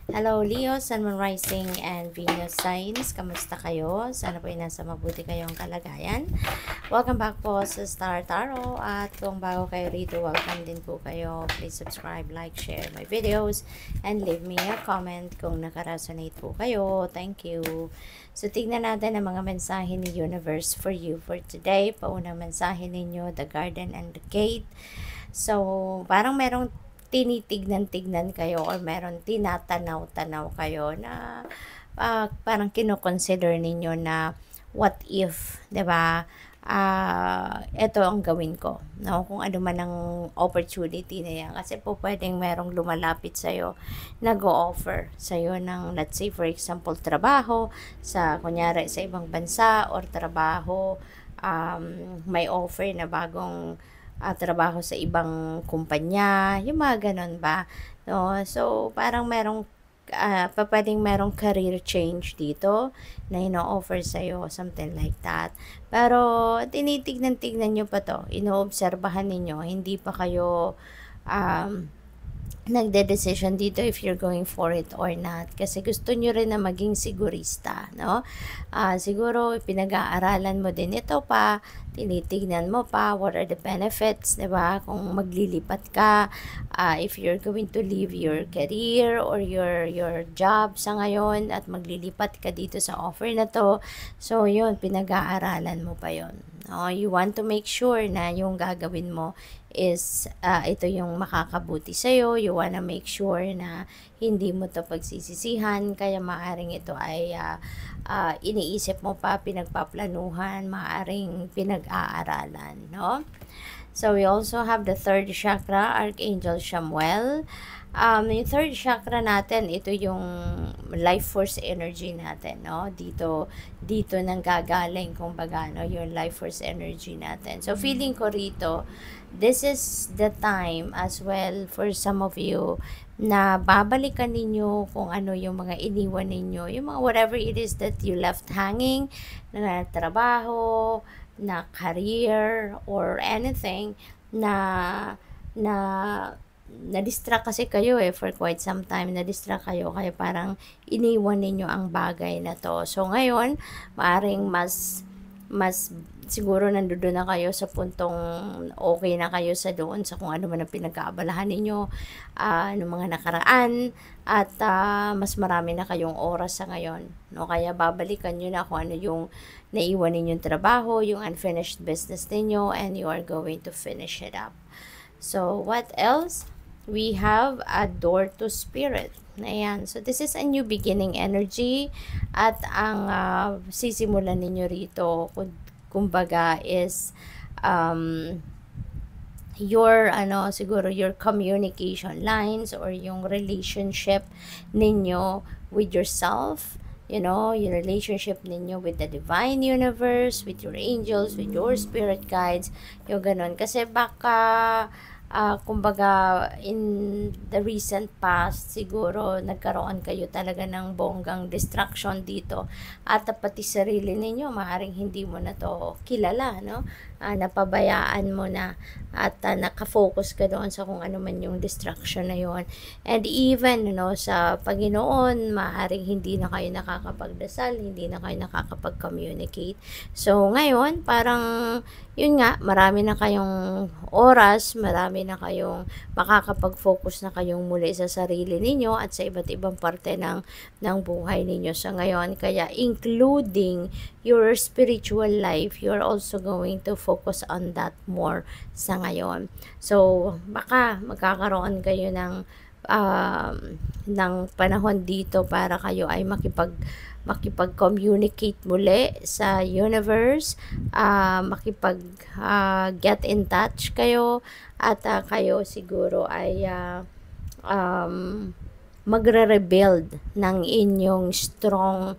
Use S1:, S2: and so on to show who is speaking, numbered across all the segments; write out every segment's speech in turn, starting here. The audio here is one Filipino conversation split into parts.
S1: Hello Leo, Sun, Moon, Rising, and Venus signs. Kamusta kayo? Sana po ay nasa mabuti kayong kalagayan. Welcome back po sa Star Tarot. At kung bago kayo rito, welcome din po kayo. Please subscribe, like, share my videos, and leave me a comment kung nakaresonate po kayo. Thank you. So, tignan natin ang mga mensahe ni Universe for you for today. Paunang mensahe ninyo, the Garden and the Gate. So, parang merong tinitignan-tignan kayo or meron tinatanaw-tanaw kayo na parang kino-consider ninyo na what if, 'di ba? Ito ang gawin ko, no? Kung ano man ang opportunity na yan. Kasi po pwedeng merong lumalapit sa'yo, nag-o-offer sa'yo ng, let's say, for example, trabaho, kunyari, sa ibang bansa, or trabaho, may offer na bagong trabaho sa ibang kumpanya, yung mga ganun ba? No? So, parang pwedeng merong career change dito na ino-offer sa'yo, something like that. Pero, tinitignan-tignan nyo pa to, inoobserbahan ninyo, hindi pa kayo nagde-decision dito if you're going for it or not. Kasi gusto nyo rin na maging sigurista, no? Siguro, pinag-aaralan mo din ito pa, tinitignan mo pa, what are the benefits, diba? Kung maglilipat ka, if you're going to leave your career or your job sa ngayon at maglilipat ka dito sa offer na to. So, yun, pinag-aaralan mo pa yun. No? You want to make sure na yung gagawin mo is ito yung makakabuti sa'yo. You wanna make sure na hindi mo to pagsisisihan, kaya maaring ito ay iniisip mo pa, pinagpaplanuhan, maaring pinag-aaralan, no? So, we also have the third chakra, Archangel Chamuel. Yung third chakra natin, ito yung life force energy natin, no? Dito nang gagaling, kumbaga, no? Yung life force energy natin. So, feeling ko rito, this is the time as well for some of you na babalikan ninyo kung ano yung mga iniwan ninyo, yung mga whatever it is that you left hanging, na trabaho, na career, or anything na na-distract kasi kayo for quite some time, na-distract kayo, kaya parang iniwan ninyo ang bagay na to. So, ngayon, maaring mas siguro nandoon na kayo sa puntong okay na kayo sa doon sa kung ano man ang pinag-aabalahan ninyo ng mga nakaraan, at mas marami na kayong oras sa ngayon, no? Kaya babalikan nyo na kung ano yung naiwan ninyong trabaho, yung unfinished business ninyo, and you are going to finish it up. So, what else? We have a door to spirit. Ayan. So, this is a new beginning energy. At ang sisimulan ninyo rito, kumbaga, is siguro your communication lines or yung relationship ninyo with yourself. You know, your relationship ninyo with the divine universe, with your angels, with your spirit guides, yung ganun. Kasi baka kumbaga, in the recent past, siguro nagkaroon kayo talaga ng bonggang distraction dito, at pati sarili ninyo, maaaring hindi mo na to kilala, no? Napabayaan mo na, at nakafocus ka doon sa kung ano man yung distraction na yon. And even, sa Panginoon, maaaring hindi na kayo nakakapagdasal, hindi na kayo nakakapag-communicate. So, ngayon, parang yun nga, marami na kayong oras, marami na kayong makakapag-focus na kayong muli sa sarili ninyo at sa iba't ibang parte ng buhay ninyo sa ngayon. Kaya including your spiritual life, you're also going to focus on that more sa ngayon. So, baka magkakaroon kayo ng panahon dito para kayo ay makipag-communicate muli sa universe, get in touch kayo, at kayo siguro ay magre-rebuild ng inyong strong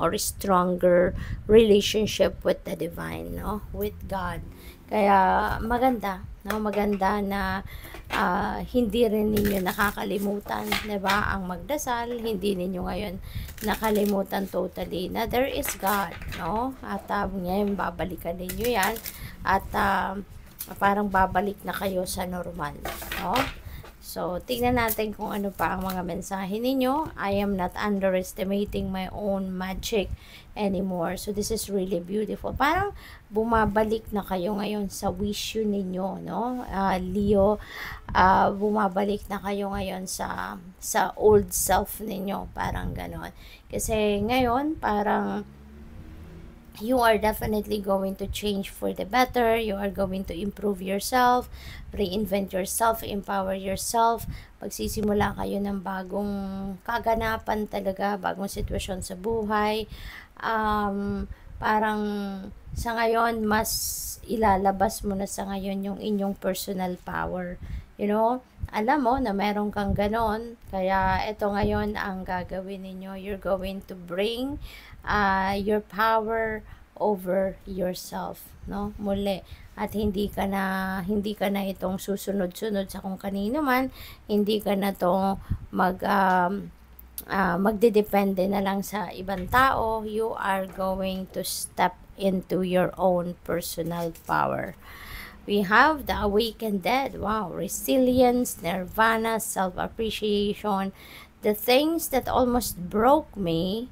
S1: or stronger relationship with the divine, no? With God. Kaya maganda, no? Maganda na hindi rin ninyo nakakalimutan, 'di ba? Ang magdasal, hindi ninyo ngayon nakalimutan totally na there is God, no? At ngayon babalikan ninyo 'yan, at parang babalik na kayo sa normal, no? So, tingnan natin kung ano pa ang mga mensahe ninyo. I am not underestimating my own magic anymore. So, this is really beautiful. Parang bumabalik na kayo ngayon sa wish ninyo, no? Leo, bumabalik na kayo ngayon sa old self ninyo. Parang ganon. Kasi ngayon, parang you are definitely going to change for the better. You are going to improve yourself, reinvent yourself, empower yourself. Pagsisimula kayo ng bagong kaganapan talaga, bagong sitwasyon sa buhay. Parang sa ngayon, mas ilalabas mo na sa ngayon yung inyong personal power. You know, alam mo na meron kang ganon, kaya ito ngayon ang gagawin ninyo. You're going to bring your power over yourself, no? Muli, at hindi ka na itong susunod-sunod sa kung kanino man, hindi ka na to magdedepende na lang sa ibang tao. You are going to step into your own personal power. We have the awakened dead. Wow, resilience, nirvana, self-appreciation. The things that almost broke me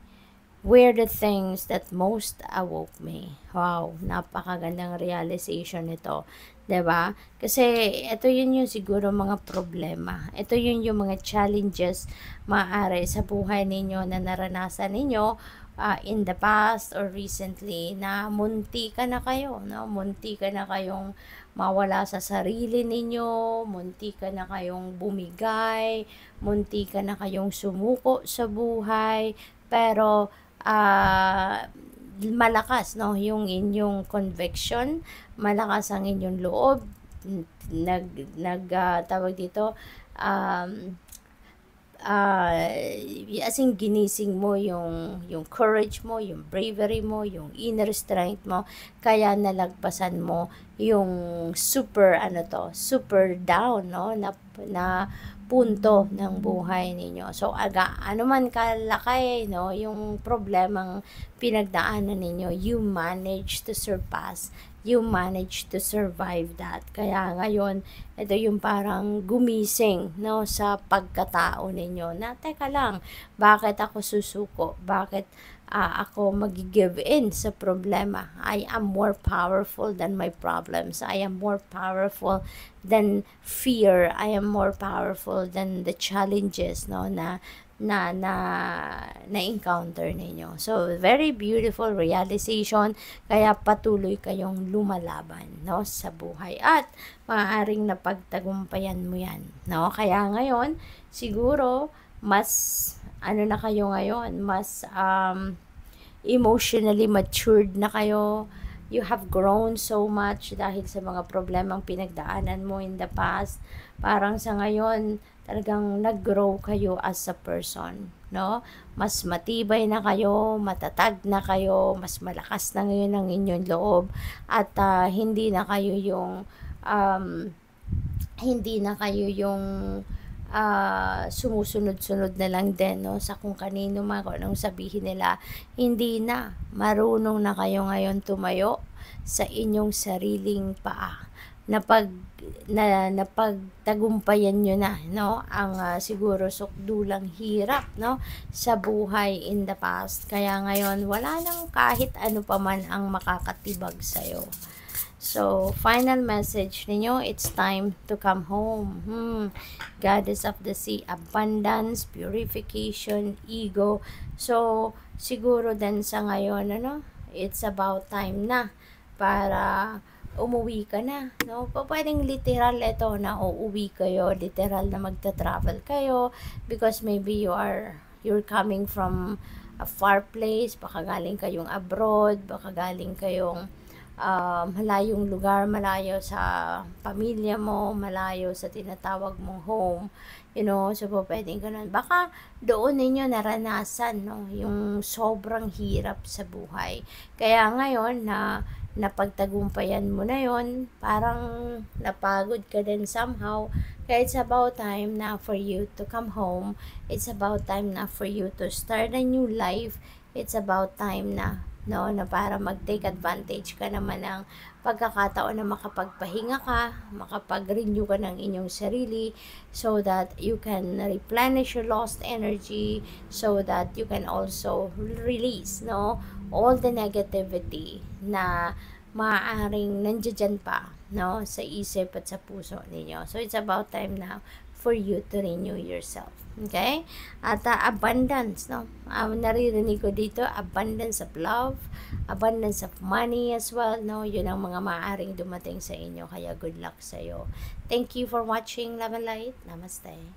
S1: were the things that most awoke me. Wow, napakagandang realization nito. 'Di ba? Kasi ito yun yung siguro mga problema. Ito yun yung mga challenges maaari sa buhay ninyo na naranasan ninyo in the past or recently, na munti ka na kayo, no? Munti ka na kayong mawala sa sarili ninyo, munti ka na kayong bumigay, munti ka na kayong sumuko sa buhay, pero malakas, no, yung inyong conviction, malakas ang inyong loob, tawag dito, as in ginising mo yung courage mo, yung bravery mo, yung inner strength mo, kaya nalagpasan mo yung super down, no, na punto ng buhay ninyo. So, ano man kalaki, no, yung problemang pinagdaanan ninyo, you manage to surpass, you manage to survive that. Kaya ngayon, ito yung parang gumising, no, sa pagkatao ninyo, na teka lang, bakit ako susuko? Bakit ako mag-give in sa problema? I am more powerful than my problems. I am more powerful than fear. I am more powerful than the challenges, no, na encounter ninyo. So, very beautiful realization, kaya patuloy kayong lumalaban, no, sa buhay, at maaaring napagtagumpayan mo yan, no. Kaya ngayon, siguro, mas na kayo ngayon, mas emotionally matured na kayo. You have grown so much dahil sa mga problemang pinagdaanan mo in the past. Parang sa ngayon, talagang nag-grow kayo as a person, no? Mas matibay na kayo, matatag na kayo, mas malakas na ngayon ang inyong loob, at hindi na kayo yung sumusunod-sunod na lang din, no, sa kung kanino man, kung anong sabihin nila. Hindi na, marunong na kayo ngayon tumayo sa inyong sariling paa. Napagtagumpayan nyo na, no, ang siguro sukdulang hirap, no, sa buhay in the past. Kaya ngayon, wala nang kahit ano pa man ang makakatibag sa'yo. So, final message ninyo, it's time to come home. Goddess of the Sea, abundance, purification, ego. So, siguro din sa ngayon, it's about time na para umuwi ka na, no? Pwedeng literal ito na uuwi kayo, literal na magta-travel kayo, because maybe you're coming from a far place, baka galing kayong abroad, baka galing kayong malayong lugar, malayo sa pamilya mo, malayo sa tinatawag mong home, so pwedeng ganun. Baka doon ninyo naranasan, no, yung sobrang hirap sa buhay. Kaya ngayon na napagtagumpayan mo na yon, parang napagod ka din somehow. Kaya it's about time na for you to come home. It's about time na for you to start a new life. It's about time na no, na para mag-take advantage ka naman ng pagkakataon na makapagpahinga ka, makapag-renew ka ng inyong sarili, so that you can replenish your lost energy, so that you can also release, no, all the negativity na maaaring nandiyan pa, no, sa isip at sa puso ninyo. So it's about time now for you to renew yourself. Okay? At abundance, no? Naririnig ko dito, abundance of love, abundance of money as well, no? Yun ang mga maaaring dumating sa inyo. Kaya good luck sa'yo. Thank you for watching. Love and light. Namaste.